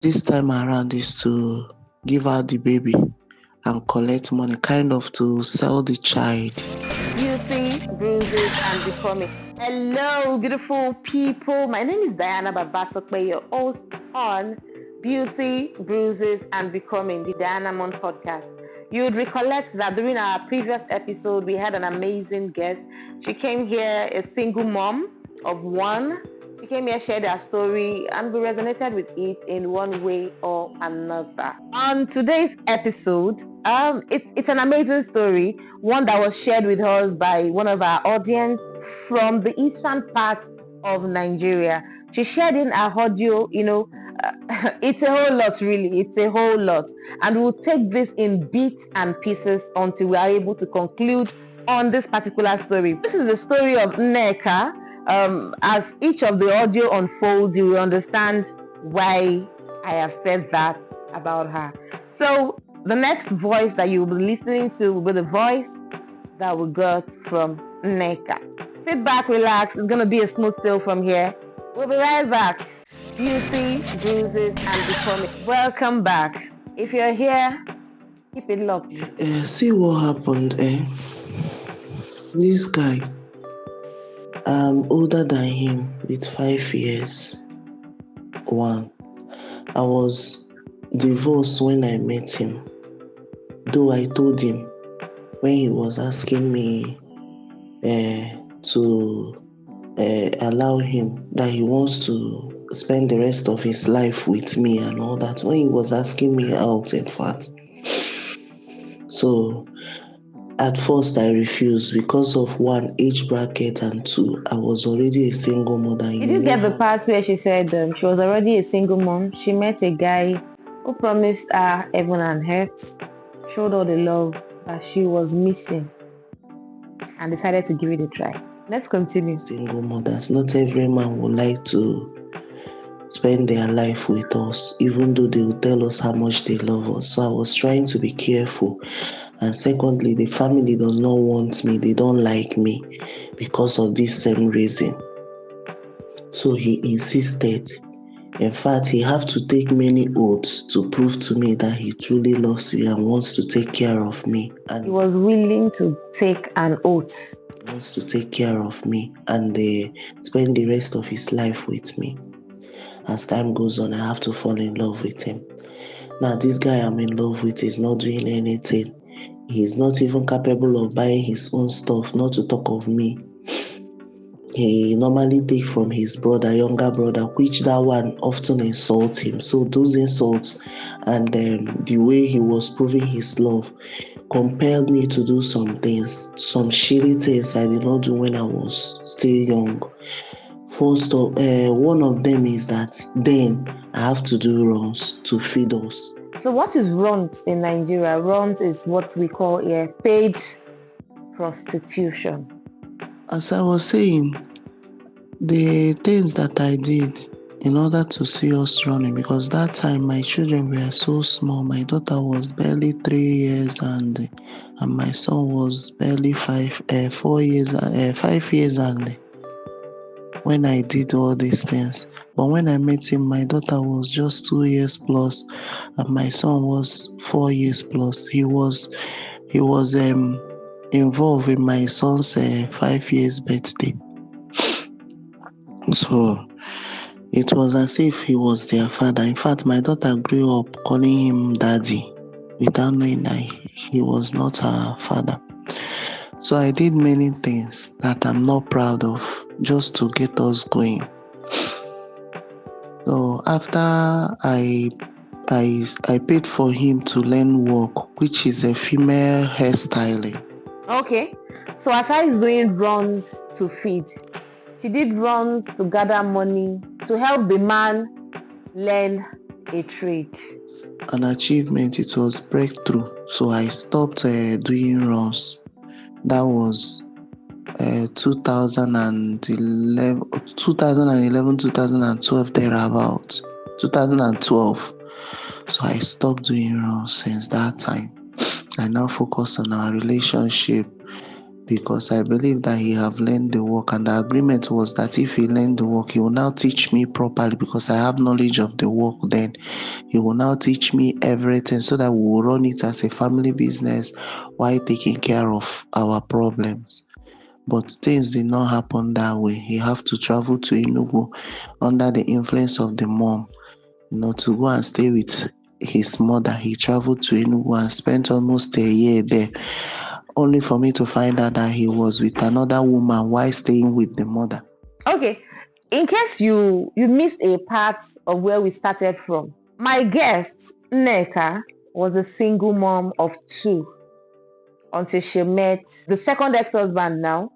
This time around is to give her the baby and collect money, kind of to sell the child. Beauty, bruises, and becoming. Hello, beautiful people. My name is Dianamond Podcast, your host on Beauty, Bruises, and Becoming, the Dianamond Podcast. You would recollect that during our previous episode, we had an amazing guest. She came here, a single mom of one. She came here, shared her story, and we resonated with it in one way or another. On today's episode, it's an amazing story, one that was shared with us by one of our audience from the eastern part of Nigeria. She shared in our audio, it's a whole lot, really. It's a whole lot. And we'll take this in bits and pieces until we are able to conclude on this particular story. This is the story of Nneka. As each of the audio unfolds, you will understand why I have said that about her. So the next voice that you will be listening to will be the voice that we got from Nneka. Sit back, relax. It's going to be a smooth sail from here. We'll be right back. Beauty, bruises, and becoming. Welcome back. If you're here, keep it locked. See what happened, This guy, I'm older than him with 5 years. One, I was divorced when I met him. Though I told him when he was asking me to allow him, that he wants to spend the rest of his life with me and all that, when he was asking me out, in fact. So at first I refused because of one, age bracket, and two, I was already a single mother. Did you get the part where she said she was already a single mom? She met a guy who promised her heaven and earth, showed all the love that she was missing, and decided to give it a try. Let's continue. Single mothers, not every man would like to spend their life with us, even though they will tell us how much they love us. So I was trying to be careful. And secondly, the family does not want me. They don't like me because of this same reason. So he insisted. In fact, he had to take many oaths to prove to me that he truly loves me and wants to take care of me. And he was willing to take an oath. He wants to take care of me and spend the rest of his life with me. As time goes on, I have to fall in love with him. Now, this guy I'm in love with is not doing anything. He's not even capable of buying his own stuff, not to talk of me. He normally takes from his brother, younger brother, which that one often insults him. So those insults and the way he was proving his love compelled me to do some things, some shitty things I did not do when I was still young. First of one of them is that then I have to do runs to feed us. So what is runs in Nigeria? Runs is what we call here paid prostitution. As I was saying, the things that I did in order to see us running, because that time my children were so small. My daughter was barely 3 years and my son was barely 5 years and when I did all these things. But when I met him, my daughter was just 2 years plus and my son was 4 years plus. He was involved in my son's 5 years birthday. So it was as if he was their father. In fact, my daughter grew up calling him daddy without knowing that he was not her father. So I did many things that I'm not proud of just to get us going. So after I paid for him to learn work, which is a female hairstyling. Okay. So aside doing runs to feed, she did runs to gather money to help the man learn a trade. An achievement, it was breakthrough. So I stopped doing runs. That was 2011, 2012, thereabout. 2012. So I stopped doing runs since that time. I now focus on our relationship. because I believe that he have learned the work, and the agreement was that if he learned the work, he will now teach me properly because I have knowledge of the work. Then he will now teach me everything so that we will run it as a family business while taking care of our problems. But things did not happen that way. He have to travel to Enugu under the influence of the mom, to go and stay with his mother. He traveled to Enugu and spent almost a year there, only for me to find out that he was with another woman while staying with the mother. Okay, in case you missed a part of where we started from, my guest, Nneka, was a single mom of 2 until she met the second ex-husband now.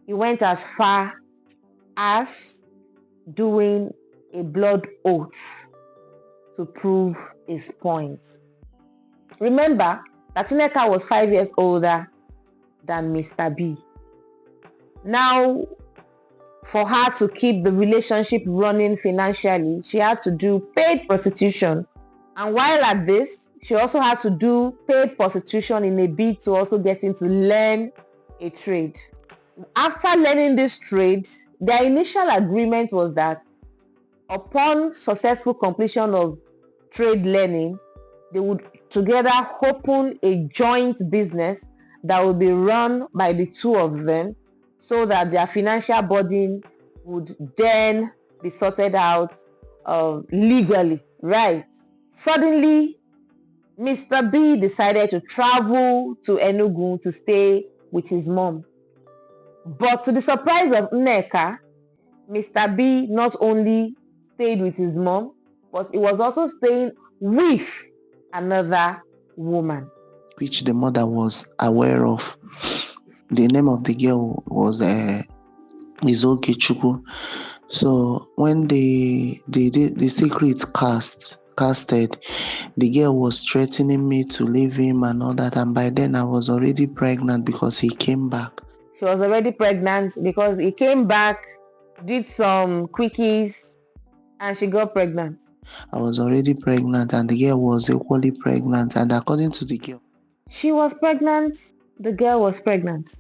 He went as far as doing a blood oath to prove his point. Remember that Nneka was 5 years older than Mr. B. Now, for her to keep the relationship running financially, she had to do paid prostitution. And while at this, she also had to do paid prostitution in a bid to also get him to learn a trade. After learning this trade, their initial agreement was that upon successful completion of trade learning, they would together open a joint business that would be run by the 2 of them, so that their financial burden would then be sorted out legally, right? Suddenly, Mr. B decided to travel to Enugu to stay with his mom. But to the surprise of Nneka, Mr. B not only stayed with his mom, but he was also staying with another woman, which the mother was aware of. The name of the girl was Izoke Chukwu. So when the secret casted, the girl was threatening me to leave him and all that, and by then I was already pregnant because he came back. She was already pregnant because he came back, did some quickies, and she got pregnant. I was already pregnant and the girl was equally pregnant, and according to the girl, she was pregnant, the girl was pregnant.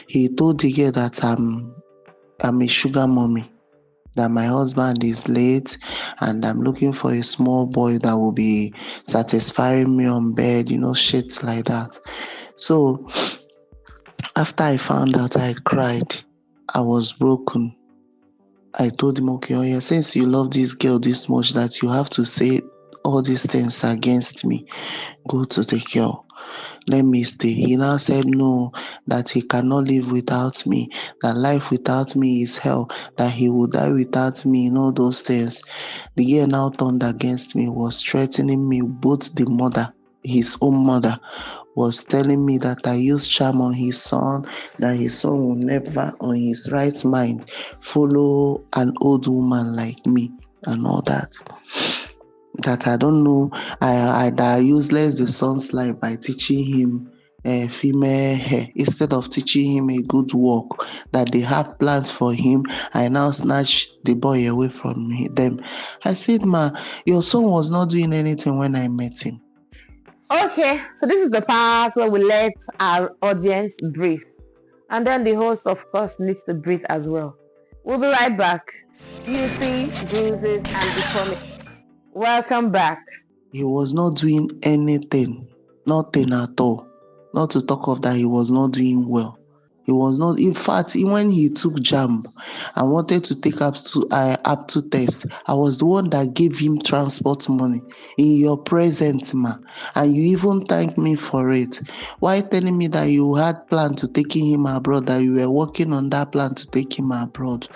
He told the girl that I'm a sugar mommy, that my husband is late and I'm looking for a small boy that will be satisfying me on bed, shit like that. So after I found out, I cried. I was broken. I told him, okay, oh yeah, since you love this girl this much that you have to say all these things against me, go to the girl. Let me stay. He now said no, that he cannot live without me, that life without me is hell, that he will die without me, all those things. The girl now turned against me, was threatening me. Both the mother, his own mother, was telling me that I used charm on his son, that his son will never on his right mind follow an old woman like me and all that. That I don't know, I useless the son's life by teaching him female hair instead of teaching him a good work, that they have plans for him. I now snatch the boy away from them. I said, ma, your son was not doing anything when I met him. Okay, so this is the part where we let our audience breathe. And then the host, of course, needs to breathe as well. We'll be right back. Beauty, bruises, and becoming. Welcome back. He was not doing anything, nothing at all. Not to talk of that, he was not doing well. He was not, in fact, when he took JAMB and wanted to take up to test, I was the one that gave him transport money in your presence, ma. And you even thanked me for it. Why telling me that you had planned to taking him abroad, that you were working on that plan to take him abroad?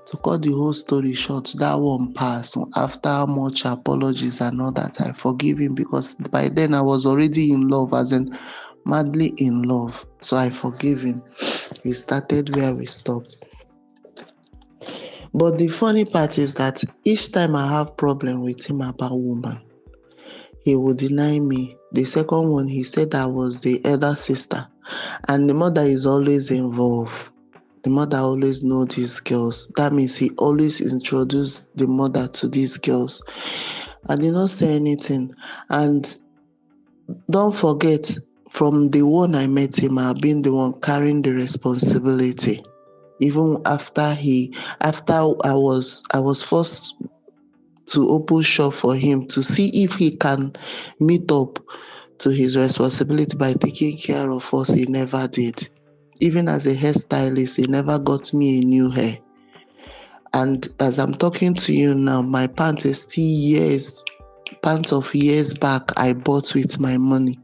To cut the whole story short, that one passed. After much apologies and all that, I forgive him because by then I was already in love, as in madly in love. So I forgive him. We started where we stopped. But the funny part is that each time I have problem with him about woman, he would deny me. The second one, he said I was the elder sister, and the mother is always involved. The mother always know these girls. That means he always introduced the mother to these girls. I did not say anything. And don't forget, from the one I met him, I've been the one carrying the responsibility. Even after I was forced to open shop for him to see if he can meet up to his responsibility by taking care of us, he never did. Even as a hairstylist, he never got me a new hair. And as I'm talking to you now, my pants is still pants of years back I bought with my money.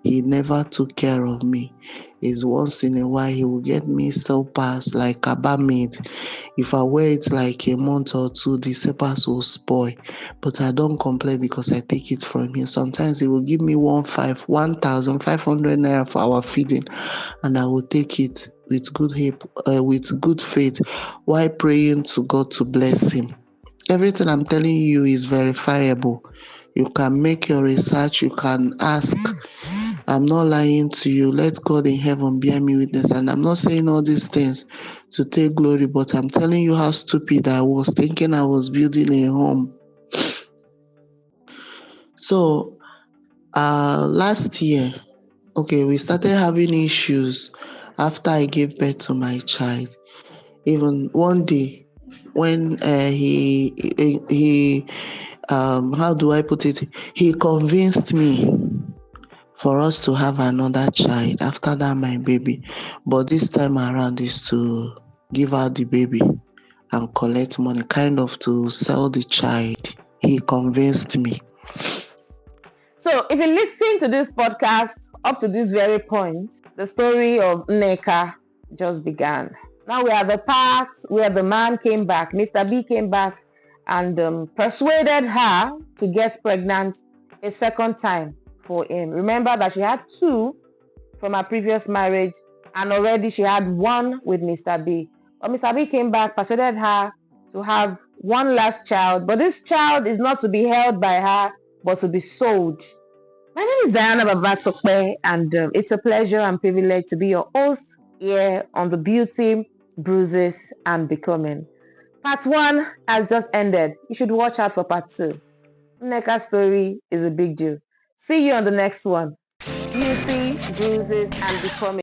He never took care of me. It's once in a while he will get me slippers like Kaba made. If I wear it like a month or two, the slippers will spoil. But I don't complain because I take it from him. Sometimes he will give me 1,500 naira for our feeding, and I will take it with good faith, while praying to God to bless him. Everything I'm telling you is verifiable. You can make your research, you can ask. I'm not lying to you. Let God in heaven bear me witness. And I'm not saying all these things to take glory, but I'm telling you how stupid I was, thinking I was building a home. So, last year, we started having issues after I gave birth to my child. Even one day, when he how do I put it? He convinced me for us to have another child after that, my baby. But this time around is to give out the baby and collect money, kind of to sell the child. He convinced me. So if you listen to this podcast up to this very point, the story of Nneka just began. Now we are the part where the man came back, Mr. B came back and persuaded her to get pregnant a second time for him. Remember that she had 2 from her previous marriage and already she had 1 with Mr. B. But Mr. B came back, persuaded her to have one last child. But this child is not to be held by her, but to be sold. My name is Dianamond Podcast, and it's a pleasure and privilege to be your host here on the Beauty, Bruises, and Becoming. Part 1 has just ended. You should watch out for part 2. Nneka's story is a big deal. See you on the next one. Beauty, Bruises, and Becoming.